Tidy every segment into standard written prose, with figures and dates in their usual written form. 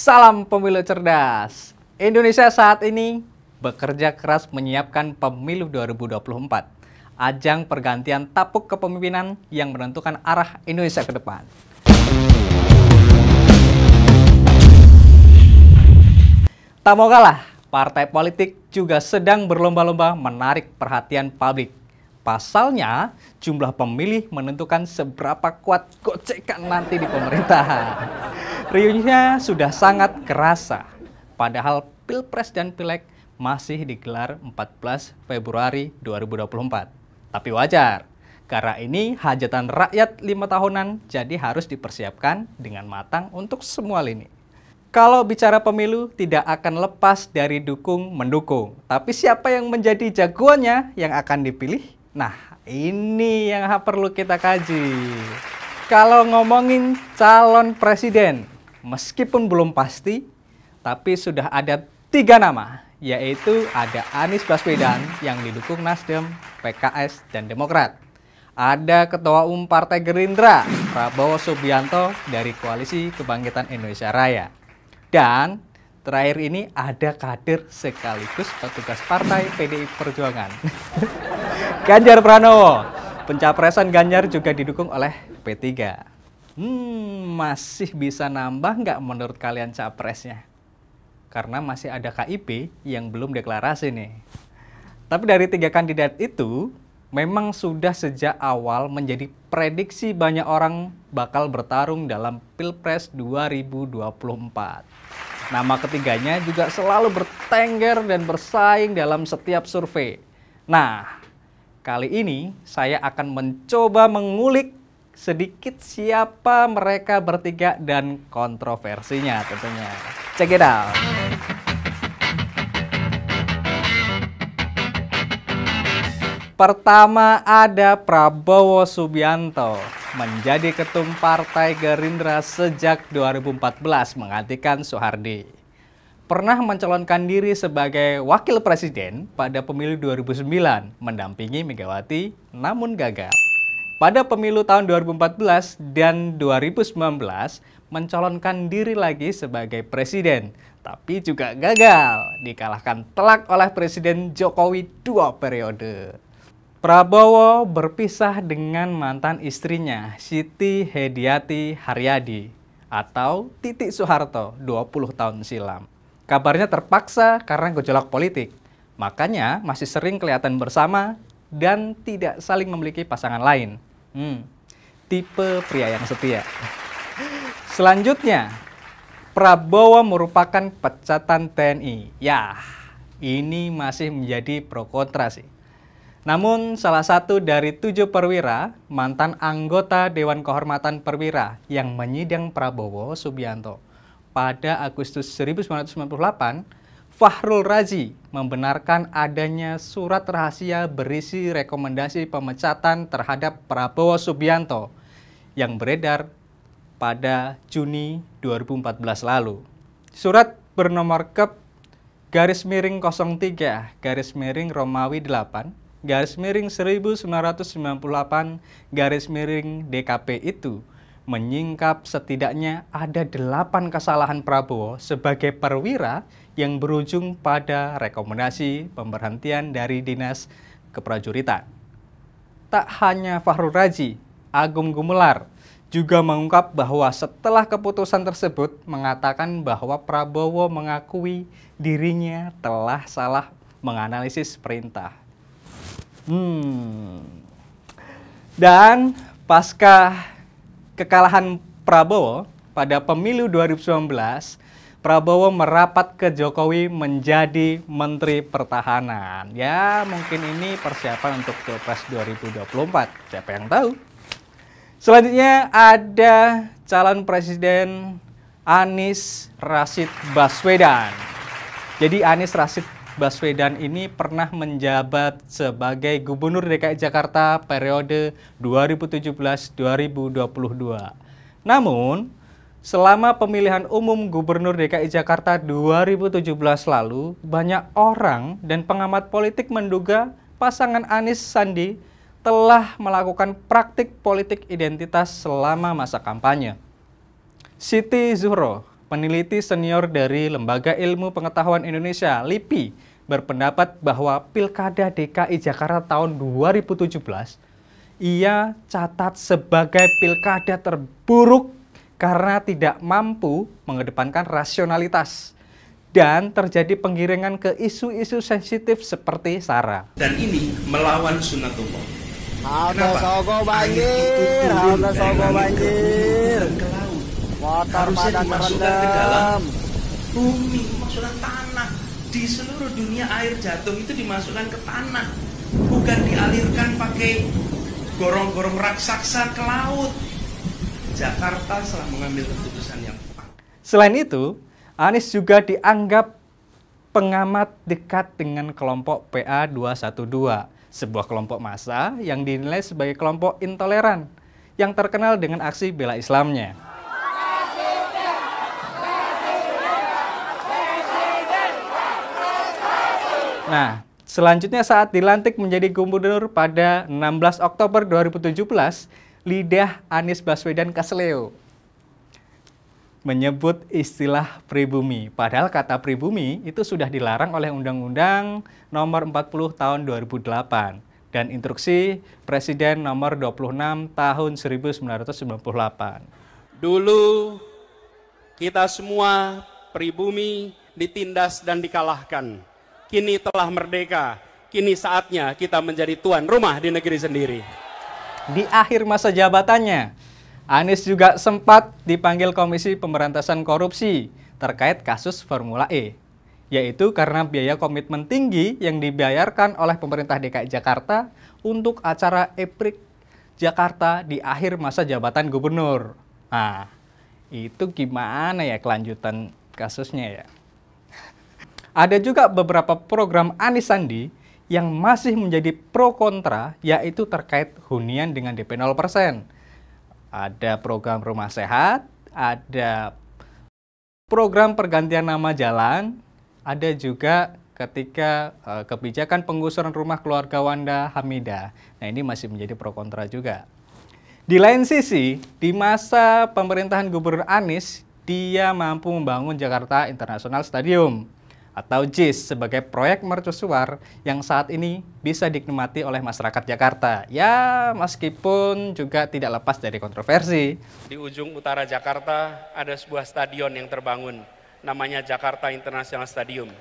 Salam pemilu cerdas. Indonesia saat ini bekerja keras menyiapkan pemilu 2024. Ajang pergantian tapuk kepemimpinan yang menentukan arah Indonesia ke depan. Tak mau kalah, partai politik juga sedang berlomba-lomba menarik perhatian publik. Pasalnya, jumlah pemilih menentukan seberapa kuat gocekan nanti di pemerintahan. Riuhnya sudah sangat kerasa, padahal Pilpres dan Pileg masih digelar 14 Februari 2024. Tapi wajar, karena ini hajatan rakyat 5 tahunan, jadi harus dipersiapkan dengan matang untuk semua lini. Kalau bicara pemilu, tidak akan lepas dari dukung-mendukung. Tapi siapa yang menjadi jagoannya yang akan dipilih? Nah, ini yang perlu kita kaji. Kalau ngomongin calon presiden, meskipun belum pasti, tapi sudah ada 3 nama, yaitu ada Anies Baswedan yang didukung Nasdem, PKS, dan Demokrat. Ada Ketua Umum Partai Gerindra, Prabowo Subianto dari Koalisi Kebangkitan Indonesia Raya. Dan terakhir ini ada kader sekaligus petugas partai PDI Perjuangan. Ganjar Pranowo, pencapresan Ganjar juga didukung oleh P3. Masih bisa nambah nggak menurut kalian capresnya? Karena masih ada KIP yang belum deklarasi nih. Tapi dari 3 kandidat itu, memang sudah sejak awal menjadi prediksi banyak orang bakal bertarung dalam Pilpres 2024. Nama ketiganya juga selalu bertengger dan bersaing dalam setiap survei. Nah, kali ini saya akan mencoba mengulik sedikit siapa mereka bertiga dan kontroversinya tentunya. Check it out. Pertama ada Prabowo Subianto, menjadi ketum Partai Gerindra sejak 2014 menggantikan Soehardi. Pernah mencalonkan diri sebagai wakil presiden pada pemilu 2009, mendampingi Megawati, namun gagal. Pada pemilu tahun 2014 dan 2019, mencalonkan diri lagi sebagai presiden, tapi juga gagal, dikalahkan telak oleh Presiden Jokowi 2 periode. Prabowo berpisah dengan mantan istrinya, Siti Hediati Haryadi, atau Titik Soeharto, 20 tahun silam. Kabarnya terpaksa karena gejolak politik, makanya masih sering kelihatan bersama dan tidak saling memiliki pasangan lain. Tipe pria yang setia. Selanjutnya, Prabowo merupakan pecatan TNI. Ya, ini masih menjadi pro kontra sih. Namun, salah satu dari 7 perwira, mantan anggota Dewan Kehormatan Perwira yang menyidang Prabowo Subianto pada Agustus 1998, Fahrul Razi membenarkan adanya surat rahasia berisi rekomendasi pemecatan terhadap Prabowo Subianto yang beredar pada Juni 2014 lalu. Surat bernomor Kep _03 Romawi 8 _1998 DKP itu menyingkap setidaknya ada 8 kesalahan Prabowo sebagai perwira yang berujung pada rekomendasi pemberhentian dari Dinas Keprajuritan. Tak hanya Fahrul Razi, Agung Gumelar juga mengungkap bahwa setelah keputusan tersebut mengatakan bahwa Prabowo mengakui dirinya telah salah menganalisis perintah. Dan pasca kekalahan Prabowo pada pemilu 2019, Prabowo merapat ke Jokowi menjadi Menteri Pertahanan. Ya, mungkin ini persiapan untuk Pilpres 2024. Siapa yang tahu? Selanjutnya ada calon presiden Anies Rashid Baswedan. Jadi Anies Rashid Baswedan ini pernah menjabat sebagai Gubernur DKI Jakarta periode 2017-2022. Namun, selama pemilihan umum Gubernur DKI Jakarta 2017 lalu, banyak orang dan pengamat politik menduga pasangan Anies Sandi telah melakukan praktik politik identitas selama masa kampanye. Siti Zuhro, peneliti senior dari Lembaga Ilmu Pengetahuan Indonesia, LIPI, berpendapat bahwa Pilkada DKI Jakarta tahun 2017 ia catat sebagai pilkada terburuk karena tidak mampu mengedepankan rasionalitas dan terjadi penggiringan ke isu-isu sensitif seperti SARA. Dan ini melawan sunatullah. Halte Sogo banjir, halte Sogo banjir. Ke laut. Motor Harusnya pada dimasukkan ke dalam terendam. bumi, masukkan tanah. Di seluruh dunia air jatuh itu dimasukkan ke tanah, bukan dialirkan pakai gorong-gorong raksasa ke laut. Jakarta telah mengambil keputusan yang tepat. Selain itu, Anies juga dianggap pengamat dekat dengan kelompok PA212, sebuah kelompok massa yang dinilai sebagai kelompok intoleran yang terkenal dengan aksi bela Islamnya. Nah, selanjutnya saat dilantik menjadi gubernur pada 16 Oktober 2017, lidah Anies Baswedan keseleo menyebut istilah pribumi. Padahal kata pribumi itu sudah dilarang oleh Undang-Undang Nomor 40 Tahun 2008 dan Instruksi Presiden Nomor 26 Tahun 1998. Dulu kita semua pribumi ditindas dan dikalahkan. Kini telah merdeka, kini saatnya kita menjadi tuan rumah di negeri sendiri. Di akhir masa jabatannya, Anies juga sempat dipanggil Komisi Pemberantasan Korupsi terkait kasus Formula E, yaitu karena biaya komitmen tinggi yang dibayarkan oleh pemerintah DKI Jakarta untuk acara EPRIK Jakarta di akhir masa jabatan gubernur. Nah, itu gimana ya kelanjutan kasusnya ya? Ada juga beberapa program Anies Sandi yang masih menjadi pro kontra, yaitu terkait hunian dengan DP 0%. Ada program rumah sehat, ada program pergantian nama jalan, ada juga ketika kebijakan penggusuran rumah keluarga Wanda Hamidah. Nah, ini masih menjadi pro kontra juga. Di lain sisi, di masa pemerintahan Gubernur Anies, dia mampu membangun Jakarta International Stadium atau JIS sebagai proyek mercusuar yang saat ini bisa dinikmati oleh masyarakat Jakarta. Ya, meskipun juga tidak lepas dari kontroversi. Di ujung utara Jakarta ada sebuah stadion yang terbangun, namanya Jakarta International Stadium.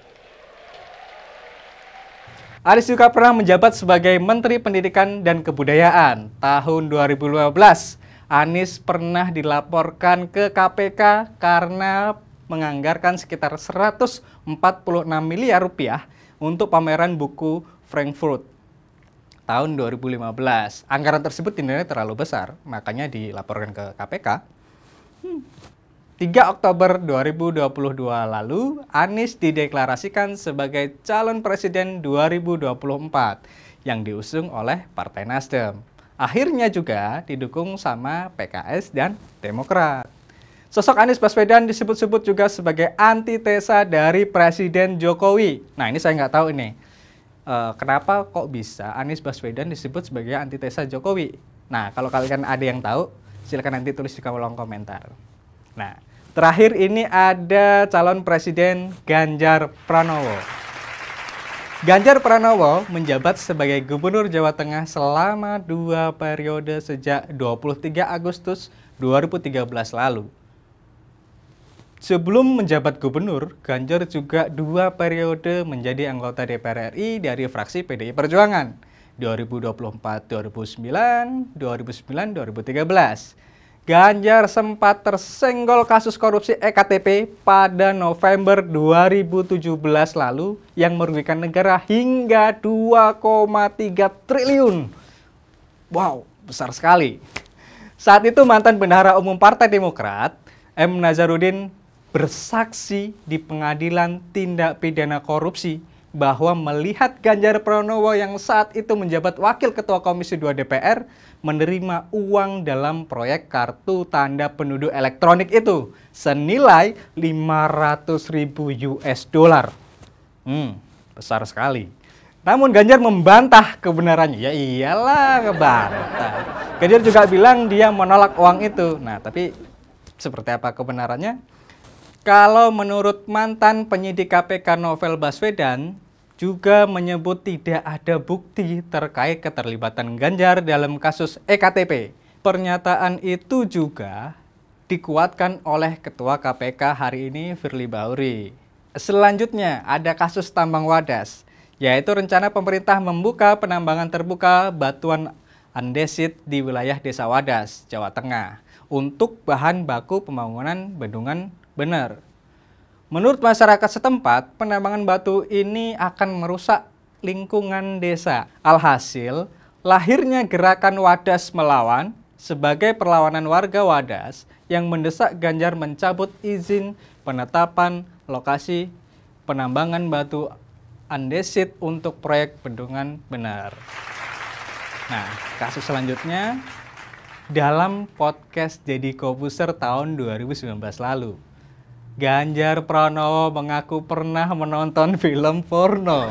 Anies juga pernah menjabat sebagai Menteri Pendidikan dan Kebudayaan. Tahun 2015, Anies pernah dilaporkan ke KPK karena menganggarkan sekitar 146 miliar rupiah untuk pameran buku Frankfurt tahun 2015. Anggaran tersebut dinilai terlalu besar, makanya dilaporkan ke KPK. 3 Oktober 2022 lalu, Anies dideklarasikan sebagai calon presiden 2024 yang diusung oleh Partai Nasdem. Akhirnya juga didukung sama PKS dan Demokrat. Sosok Anies Baswedan disebut-sebut juga sebagai antitesa dari Presiden Jokowi. Nah, ini saya nggak tahu ini. Kenapa kok bisa Anies Baswedan disebut sebagai antitesa Jokowi? Nah, kalau kalian ada yang tahu, silakan nanti tulis di kolom komentar. Nah, terakhir ini ada calon Presiden Ganjar Pranowo. Ganjar Pranowo menjabat sebagai Gubernur Jawa Tengah selama 2 periode sejak 23 Agustus 2013 lalu. Sebelum menjabat gubernur, Ganjar juga 2 periode menjadi anggota DPR RI dari fraksi PDI Perjuangan 2024-2009, 2009-2013. Ganjar sempat tersenggol kasus korupsi EKTP pada November 2017 lalu yang merugikan negara hingga 2,3 triliun. Wow, besar sekali. Saat itu mantan Bendahara Umum Partai Demokrat, M. Nazarudin, bersaksi di Pengadilan Tindak Pidana Korupsi bahwa melihat Ganjar Pranowo yang saat itu menjabat Wakil Ketua Komisi 2 DPR menerima uang dalam proyek kartu tanda penduduk elektronik itu senilai 500.000 US dollar. Besar sekali. Namun Ganjar membantah kebenarannya. Ya iyalah, ngebantah. Ganjar juga bilang dia menolak uang itu. Nah, tapi seperti apa kebenarannya? Kalau menurut mantan penyidik KPK Novel Baswedan, juga menyebut tidak ada bukti terkait keterlibatan Ganjar dalam kasus EKTP. Pernyataan itu juga dikuatkan oleh Ketua KPK hari ini, Firly Bahuri. Selanjutnya ada kasus tambang Wadas, yaitu rencana pemerintah membuka penambangan terbuka batuan andesit di wilayah Desa Wadas, Jawa Tengah, untuk bahan baku pembangunan bendungan Bener. Menurut masyarakat setempat, penambangan batu ini akan merusak lingkungan desa. Alhasil, lahirnya gerakan Wadas Melawan sebagai perlawanan warga Wadas yang mendesak Ganjar mencabut izin penetapan lokasi penambangan batu andesit untuk proyek bendungan Bener. Nah, kasus selanjutnya dalam podcast Deddy Corbuzier tahun 2019 lalu. Ganjar Pranowo mengaku pernah menonton film porno.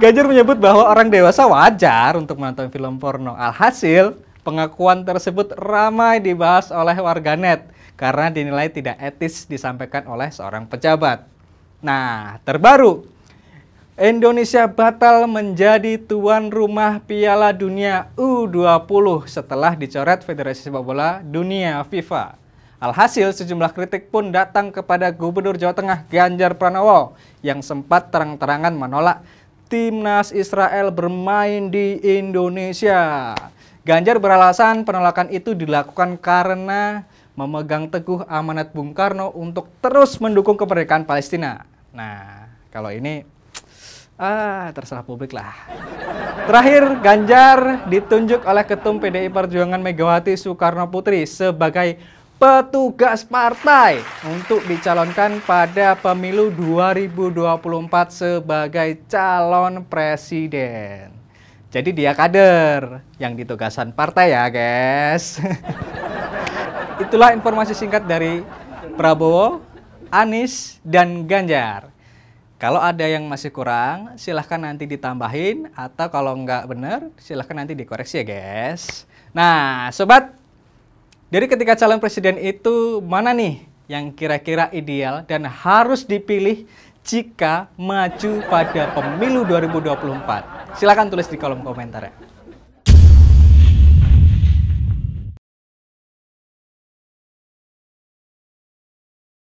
Ganjar menyebut bahwa orang dewasa wajar untuk menonton film porno. Alhasil, pengakuan tersebut ramai dibahas oleh warganet karena dinilai tidak etis disampaikan oleh seorang pejabat. Nah, terbaru, Indonesia batal menjadi tuan rumah Piala Dunia U20 setelah dicoret Federasi Sepak Bola Dunia FIFA. Alhasil, sejumlah kritik pun datang kepada Gubernur Jawa Tengah Ganjar Pranowo yang sempat terang-terangan menolak timnas Israel bermain di Indonesia. Ganjar beralasan penolakan itu dilakukan karena memegang teguh amanat Bung Karno untuk terus mendukung kemerdekaan Palestina. Nah, kalau ini terserah publik lah. Terakhir, Ganjar ditunjuk oleh Ketum PDI Perjuangan Megawati Soekarno Putri sebagai petugas partai untuk dicalonkan pada pemilu 2024 sebagai calon presiden. Jadi dia kader yang ditugasan partai ya guys. Itulah informasi singkat dari Prabowo, Anies, dan Ganjar. Kalau ada yang masih kurang, silahkan nanti ditambahin, atau kalau nggak benar, silahkan nanti dikoreksi ya guys. Nah, sobat, dari ketiga calon presiden itu, mana nih yang kira-kira ideal dan harus dipilih jika maju pada pemilu 2024? Silahkan tulis di kolom komentar ya.